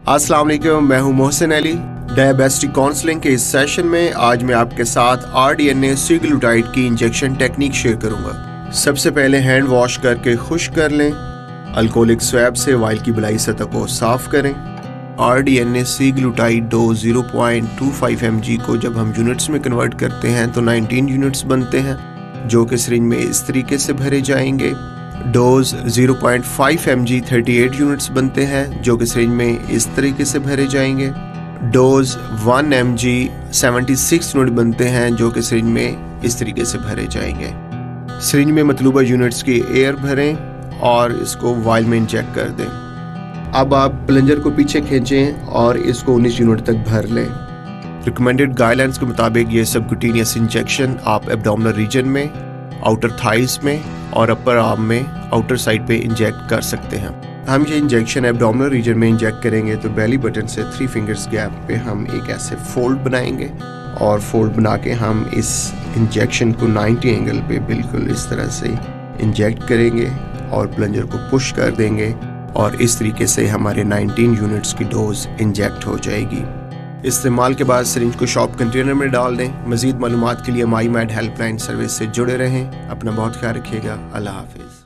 अस्सलाम वालेकुम, मैं हूं मोहसिन अली। डायबिटिक काउंसलिंग के इस सेशन में आज मैं आपके साथ RDNA सेगलुटाइड की इंजेक्शन टेक्निक शेयर करूंगा। सबसे पहले हैंड वॉश करके खुश्क कर लें। अल्कोहलिक स्वैब से वाइल की बलाई सतह को साफ करें। RDNA सेगलुटाइड डोज 0.25 mg को जब हम यूनिट्स में कन्वर्ट करते हैं तो 19 यूनिट्स बनते हैं, जो कि सिरिंज में इस तरीके से भरे जाएंगे। डोज 0.5 mg 38 यूनिट्स बनते हैं, जो कि सिरिंज में इस तरीके से भरे जाएंगे। डोज 1 mg 76 यूनिट बनते हैं, जो कि सिरिंज में इस तरीके से भरे जाएंगे। सिरिंज में मतलूबा यूनिट्स की एयर भरें और इसको वाइल में इंजेक्ट कर दें। अब आप प्लंजर को पीछे खींचें और इसको 19 यूनिट तक भर लें। रिकमेंडेड गाइडलाइंस के मुताबिक ये सबक्यूटेनियस इंजेक्शन आप एब्डोमिनल रीजन में, आउटर थाइस में और अपर आर्म में आउटर साइड पे इंजेक्ट कर सकते हैं। हम ये इंजेक्शन एब्डोमिनल रीजन में इंजेक्ट करेंगे तो बेली बटन से 3 फिंगर्स गैप पे हम एक ऐसे फोल्ड बनाएंगे और फोल्ड बना के हम इस इंजेक्शन को 90 एंगल पे बिल्कुल इस तरह से इंजेक्ट करेंगे और प्लंजर को पुश कर देंगे और इस तरीके से हमारे 19 यूनिट्स की डोज इंजेक्ट हो जाएगी। इस्तेमाल के बाद सिरिंज को शॉप कंटेनर में डाल दें। मज़ीद मालूमात के लिए माई मेड हेल्पलाइन सर्विस से जुड़े रहें। अपना बहुत ख्याल रखिएगा। अल्लाह हाफिज़।